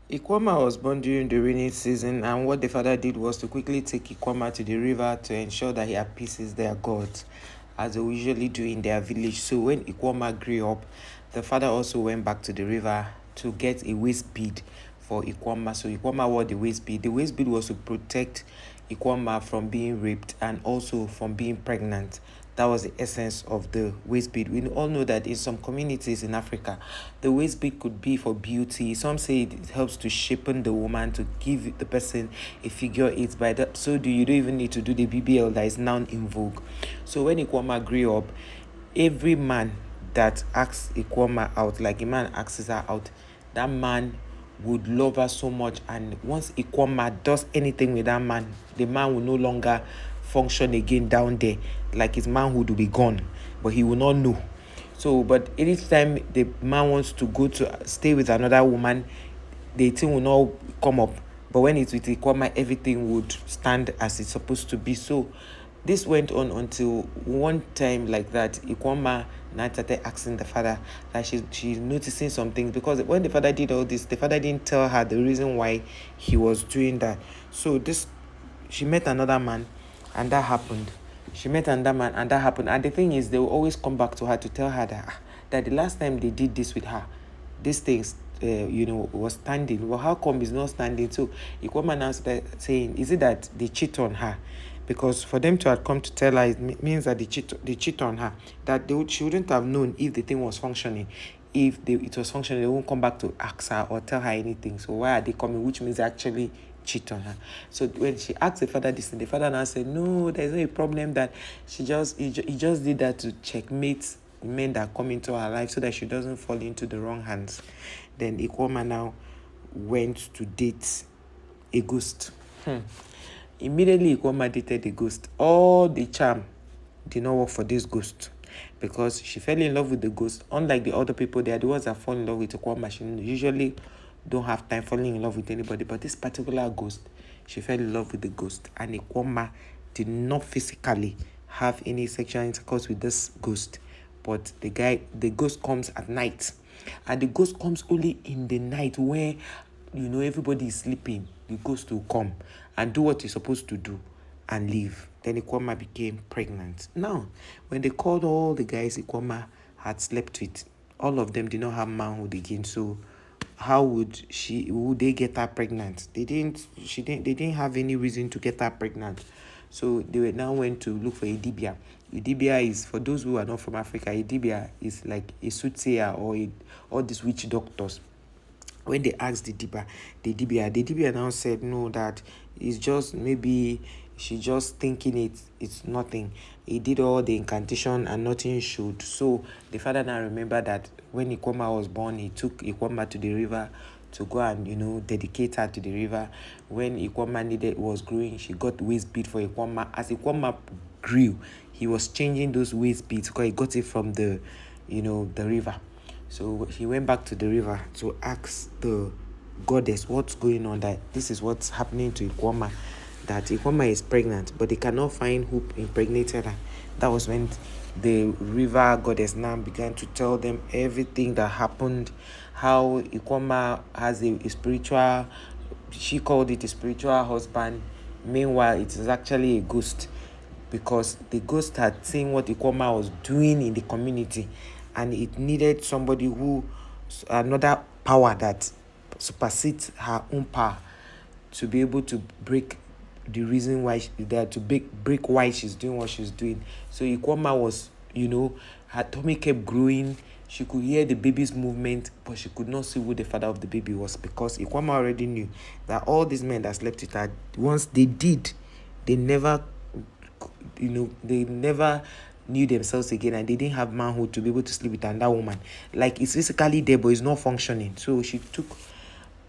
Ikwama was born during the rainy season, and what the father did was to quickly take Ikwama to the river to ensure that he appeases their gods, as they usually do in their village. So when Ikwama grew up, the father also went back to the river to get a waist bead for Ikwama. So Ikwama wore the waist bead. The waist bead was to protect Ikwama from being raped and also from being pregnant. That was the essence of the waist bead. We all know that in some communities in Africa, the waist bead could be for beauty. Some say it helps to shapen the woman, to give the person a figure eight. By that, so do you don't even need to do the BBL that is now in vogue. So when Ikwama grew up, every man that asks Ikwama out, like a man asks her out, that man would love her so much. And once Ikwama does anything with that man, the man will no longer function again down there. Like his manhood will be gone, but he will not know. So, but anytime the man wants to go to stay with another woman, the thing will not come up. But when it's with Ikwama, everything would stand as it's supposed to be. So this went on until one time like that, Ikwama now started asking the father that she's noticing something, because when the father did all this, the father didn't tell her the reason why he was doing that. So she met another man, and that happened. She met another man, and that happened. And the thing is, they will always come back to her to tell her that the last time they did this with her, these things, was standing. Well, how come it's not standing? So Ikwama now started saying, is it that they cheat on her? Because for them to have come to tell her, it means that they cheat on her. That she wouldn't have known if the thing was functioning. If it was functioning, they won't come back to ask her or tell her anything. So why are they coming? Which means they actually cheat on her. So when she asked the father this, the father now said, no, there's no problem, that he just did that to checkmate men that come into her life so that she doesn't fall into the wrong hands. Then Ikwama now went to date a ghost. Immediately Ikwama dated a ghost. All the charm did not work for this ghost, because she fell in love with the ghost. Unlike the other people, they are the ones that fall in love with Ikwama. She usually don't have time falling in love with anybody, but this particular ghost, she fell in love with the ghost, and Ikwama did not physically have any sexual intercourse with this ghost. But the ghost comes at night, and the ghost comes only in the night where everybody is sleeping. The ghost will come and do what he's supposed to do and leave. Then Ikwama became pregnant. Now, when they called all the guys Ikwama had slept with, all of them did not have manhood again. So how would they get her pregnant? They didn't have any reason to get her pregnant. So they now went to look for a dibia. A dibia is, for those who are not from Africa, a dibia is like a soothsayer or all these witch doctors. When they asked the dibia now said no, that it's just maybe she just thinking it's nothing. He did all the incantation and nothing showed. So the father now remembered that when Ikwama was born, he took Ikwama to the river to go and dedicate her to the river. When Ikwama was growing, she got waist bead for Ikwama. As Ikwama grew, he was changing those waist beads because he got it from the river. So he went back to the river to ask the goddess what's going on, that this is what's happening to Ikwama, that Ikwama is pregnant, but they cannot find who impregnated her. That was when the river goddess now began to tell them everything that happened, how Ikwama has a spiritual, she called it a spiritual husband. Meanwhile, it is actually a ghost, because the ghost had seen what Ikwama was doing in the community, and it needed another power that supersedes her own power to be able to break the reason why she's there, to break why she's doing what she's doing. So Ikwama was, her tummy kept growing. She could hear the baby's movement, but she could not see who the father of the baby was, because Ikwama already knew that all these men that slept with her, once they did, they never knew themselves again, and they didn't have manhood to be able to sleep with another woman. Like, it's physically there, but it's not functioning. So she took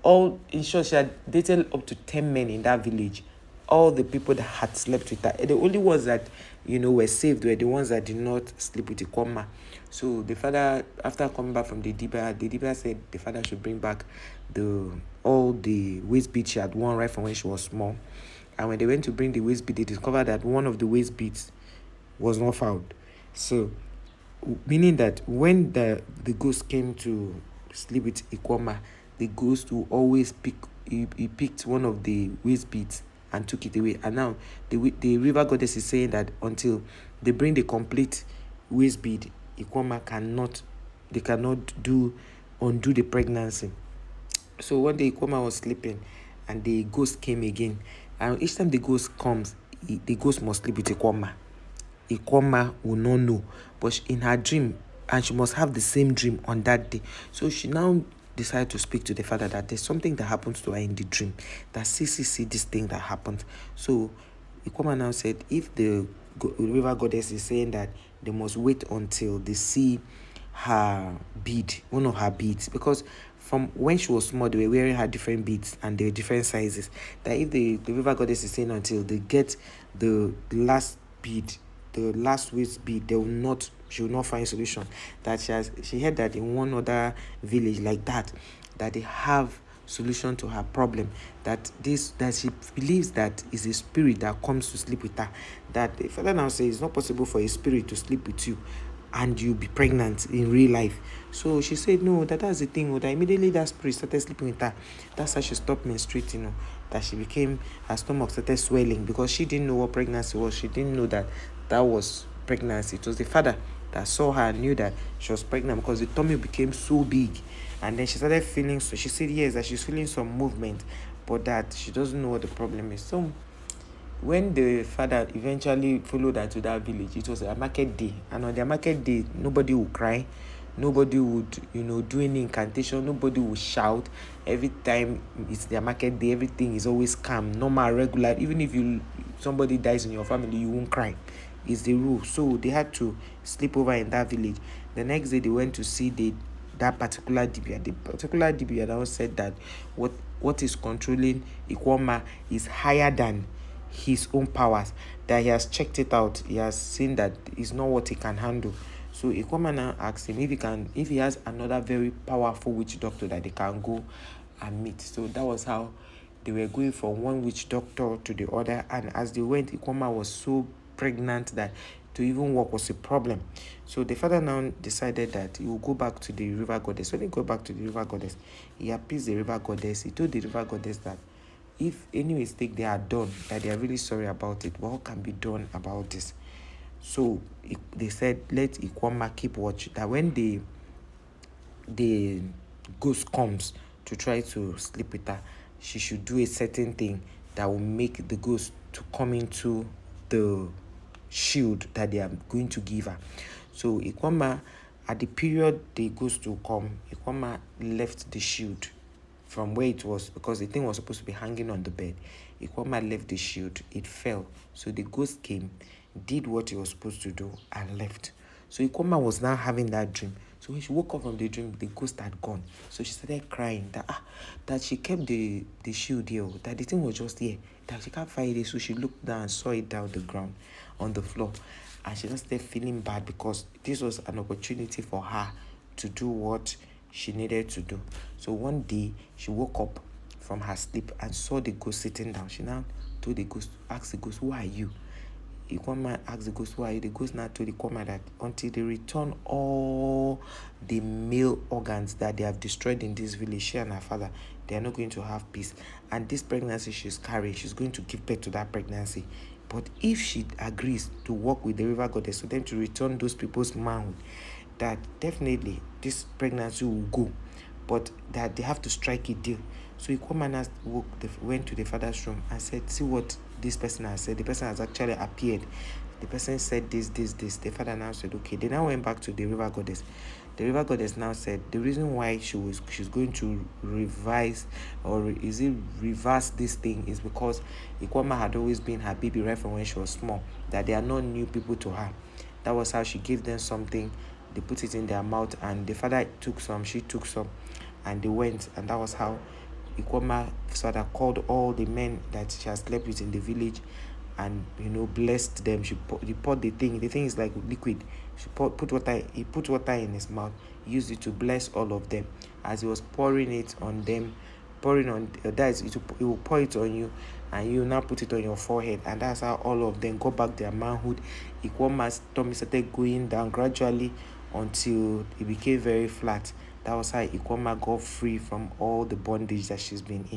in short, she had dated up to 10 men in that village. All the people that had slept with her, the only ones that were saved were the ones that did not sleep with Ikwama. So the father, after coming back from the dibia said the father should bring back all the waist beads she had worn right from when she was small. And when they went to bring the waist bead, they discovered that one of the waist beads was not found. So, meaning that when the ghost came to sleep with Ikwama, the ghost will always pick. He picked one of the waist beads and took it away. And now the river goddess is saying that until they bring the complete waist bead, Ikoma cannot undo the pregnancy. So one day Ikoma was sleeping and the ghost came again. And each time the ghost comes, the ghost must sleep with Ikoma. Ikoma will not know. But in her dream, and she must have the same dream on that day. So she now decided to speak to the father that there's something that happens to her in the dream. That see this thing that happened. So Ikoma now said, if the river goddess is saying that they must wait until they see her bead, one of her beads, because from when she was small, they were wearing her different beads and they were different sizes. That if the river goddess is saying until they get the last bead, the last waist bead, she will not find solution. That she heard that in one other village like that they have solution to her problem. That she believes that is a spirit that comes to sleep with her. That the father now says it's not possible for a spirit to sleep with you and you be pregnant in real life. So she said no, that's the thing. That immediately that spirit started sleeping with her. That's how she stopped menstruating. That her stomach started swelling because she didn't know what pregnancy was. She didn't know that was pregnancy. It was the father that saw her and knew that she was pregnant because the tummy became so big. And then she started feeling, so she said yes, that she's feeling some movement, but that she doesn't know what the problem is. So when the father eventually followed her to that village, it was a market day. And on their market day, nobody would cry. Nobody would, do any incantation. Nobody would shout. Every time it's their market day, everything is always calm, normal, regular. Even if somebody dies in your family, you won't cry. It's the rule. So they had to sleep over in that village. The next day, they went to see that particular dibia. The particular dibia now said that what is controlling Ikoma is higher than his own powers. That he has checked it out. He has seen that it's not what he can handle. So Ikoma now asked him if he has another very powerful witch doctor that they can go and meet. So that was how they were going from one witch doctor to the other. And as they went, Ikoma was so pregnant that to even walk was a problem. So the father now decided that he will go back to the river goddess. When he go back to the river goddess, he appeased the river goddess. He told the river goddess that if any mistake they are done, that they are really sorry about it, what can be done about this? So they said, let Ikoma keep watch, that when the ghost comes to try to sleep with her, she should do a certain thing that will make the ghost to come into the shield that they are going to give her. So Ikoma, at the period the ghost will come, Ikoma left the shield from where it was, because the thing was supposed to be hanging on the bed. Ikoma left the shield, it fell. So the ghost came, did what he was supposed to do, and left. So Ikoma was now having that dream. So when she woke up from the dream, the ghost had gone. So she started crying that she kept the shield here, that the thing was just here, that she can't find it. So she looked down and saw it down the ground on the floor. And she just started feeling bad because this was an opportunity for her to do what she needed to do. So one day she woke up from her sleep and saw the ghost sitting down. She now asked the ghost, who are you? Ikoma asked the ghost, who are you? The ghost now told Ikoma that until they return all the male organs that they have destroyed in this village, she and her father, they are not going to have peace. And this pregnancy she's carrying, she's going to give birth to that pregnancy. But if she agrees to work with the river goddess for them to return those people's manhood, that definitely this pregnancy will go, but that they have to strike a deal. So Ikoma went to the father's room and said, see what this person has said. The person has actually appeared. The person said this. The father now said, okay. They now went back to the river goddess. The river goddess now said the reason why she's going to reverse this thing is because Ikoma had always been her baby right from when she was small, that they are not new people to her. That was how she gave them something. They put it in their mouth, and the father took some, she took some, and they went. And that was how Ikoma's father called all the men that she has slept with in the village and, blessed them. He poured the thing. The thing is like liquid. He put water in his mouth, used it to bless all of them. As he was pouring it on them, he will pour it on you, and you now put it on your forehead. And that's how all of them got back their manhood. Ikoma's tummy started going down gradually until it became very flat. That was how Ikoma got free from all the bondage that she's been in.